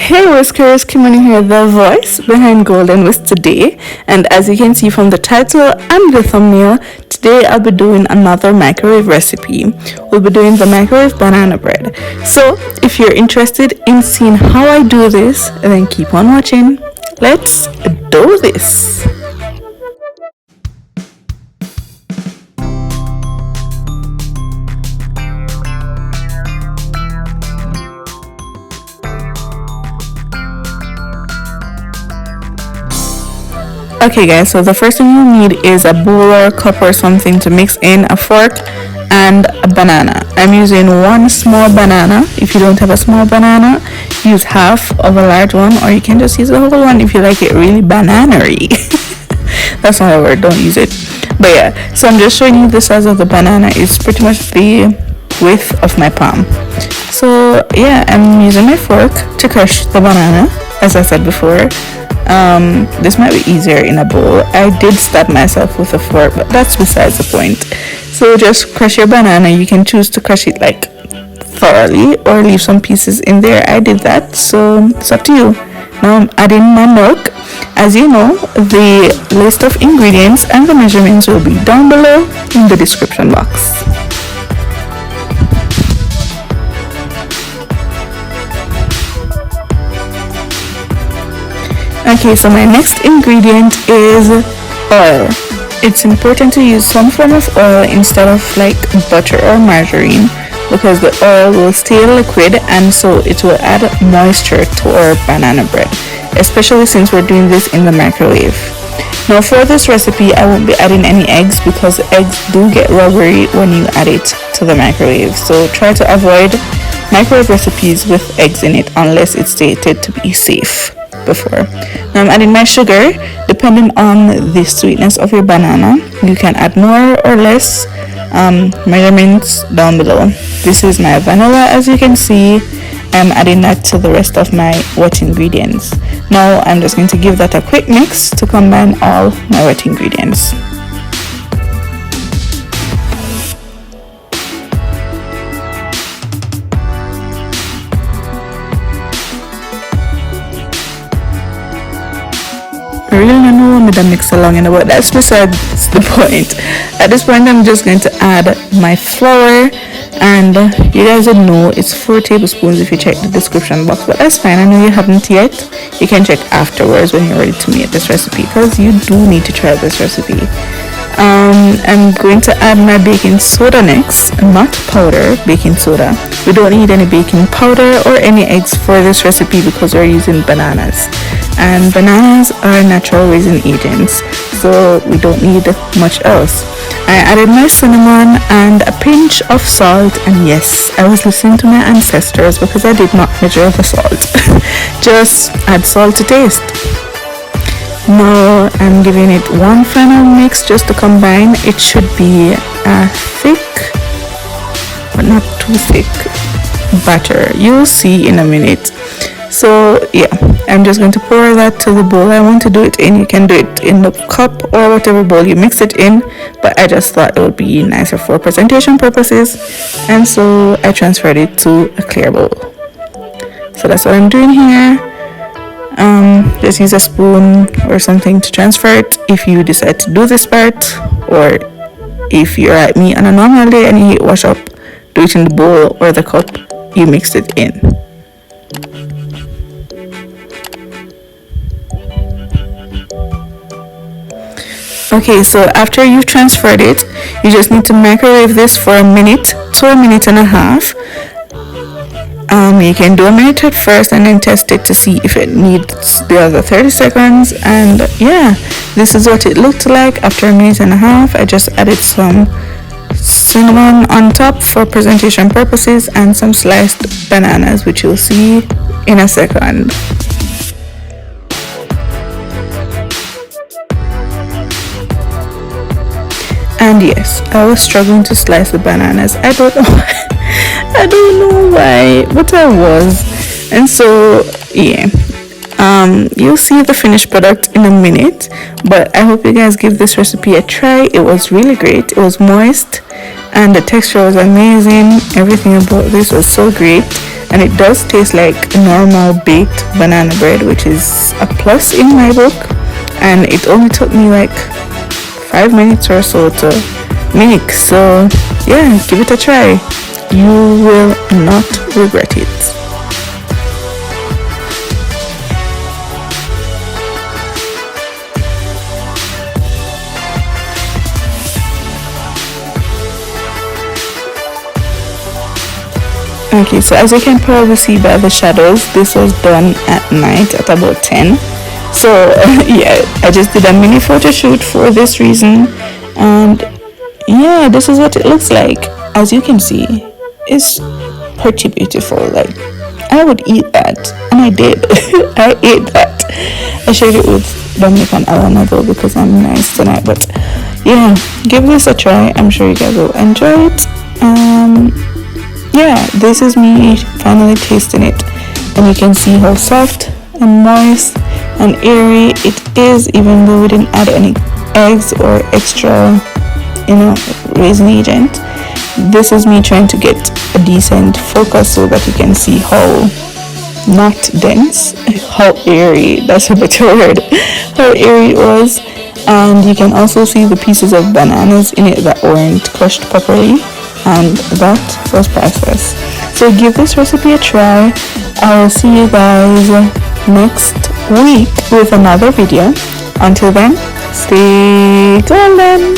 Hey Whiskers, Kimonie here, the voice behind Golden Whisk today. And as you can see from the title and the thumbnail, today I'll be doing another microwave recipe. We'll be doing the microwave banana bread. So if you're interested in seeing how I do this, then keep on watching. Let's do this. Okay guys, so the first thing you need is a bowl or a cup or something to mix in, a fork and a banana. I'm using one small banana. If you don't have a small banana, use half of a large one, or you can just use the whole one if you like it really banana-y. That's not a word, don't use it. But yeah, so I'm just showing you the size of the banana. It's pretty much the width of my palm. So yeah, I'm using my fork to crush the banana, as I said before. This might be easier in a bowl. I did stab myself with a fork, but that's besides the point. So just crush your banana. You can choose to crush it like thoroughly or leave some pieces in there. I did that, so it's up to you. Now I'm adding my milk. As you know, the list of ingredients and the measurements will be down below in the description box. Okay, so my next ingredient is oil. It's important to use some form of oil instead of like butter or margarine, because the oil will stay liquid and so it will add moisture to our banana bread, especially since we're doing this in the microwave. Now for this recipe, I won't be adding any eggs because eggs do get rubbery when you add it to the microwave. So try to avoid microwave recipes with eggs in it unless it's stated to be safe before. Now I'm adding my sugar. Depending on the sweetness of your banana, you can add more or less. Measurements down below. This is my vanilla. As you can see, I'm adding that to the rest of my wet ingredients. Now I'm just going to give that a quick mix to combine all my wet ingredients. I really don't know what I'm mixing along in, but that's besides the point. At this point, I'm just going to add my flour, and you guys would know it's 4 tablespoons if you check the description box, but that's fine. I know you haven't yet. You can check afterwards when you're ready to make this recipe, because you do need to try this recipe. I'm going to add my baking soda next, not powder, baking soda. We don't need any baking powder or any eggs for this recipe because we're using bananas, and bananas are natural raising agents, so we don't need much else. I added my cinnamon and a pinch of salt, and yes, I was listening to my ancestors because I did not measure the salt. Just add salt to taste. Now I'm giving it one final mix just to combine. It should be a thick but not too thick batter. You'll see in a minute. So yeah, I'm just going to pour that to the bowl I want to do it in. You can do it in the cup or whatever bowl you mix it in, but I just thought it would be nicer for presentation purposes, and so I transferred it to a clear bowl. So that's what I'm doing here. Just use a spoon or something to transfer it if you decide to do this part, or if you're like me on a normal day and you hate wash up, do it in the bowl or the cup you mixed it in. Okay, so after you've transferred it, you just need to microwave this for a minute to a minute and a half. You can do a minute at first and then test it to see if it needs the other 30 seconds. And yeah, this is what it looked like after a minute and a half. I just added some cinnamon on top for presentation purposes and some sliced bananas, which you'll see in a second. And yes, I was struggling to slice the bananas. I don't know why, but I was. And so yeah, you'll see the finished product in a minute, but I hope you guys give this recipe a try. It was really great. It was moist and the texture was amazing. Everything about this was so great, and it does taste like normal baked banana bread, which is a plus in my book. And it only took me like 5 minutes or so to make. So yeah, give it a try. You will not regret it. Okay, so as you can probably see by the shadows, this was done at night at about 10. So yeah, I just did a mini photo shoot for this reason, and yeah, this is what it looks like. As you can see, it's pretty beautiful. Like, I would eat that, and I did. I ate that. I shared it with Dominic and Alana though, because I'm nice tonight. But yeah, give this a try. I'm sure you guys will enjoy it. Yeah, this is me finally tasting it, and you can see how soft and moist and airy it is, even though we didn't add any eggs or extra, raisin agent. This is me trying to get a decent focus so that you can see how not dense, how airy, that's a better word, how airy it was. And you can also see the pieces of bananas in it that weren't crushed properly, and that was priceless. So give this recipe a try. I will see you guys next week with another video. Until then, stay golden.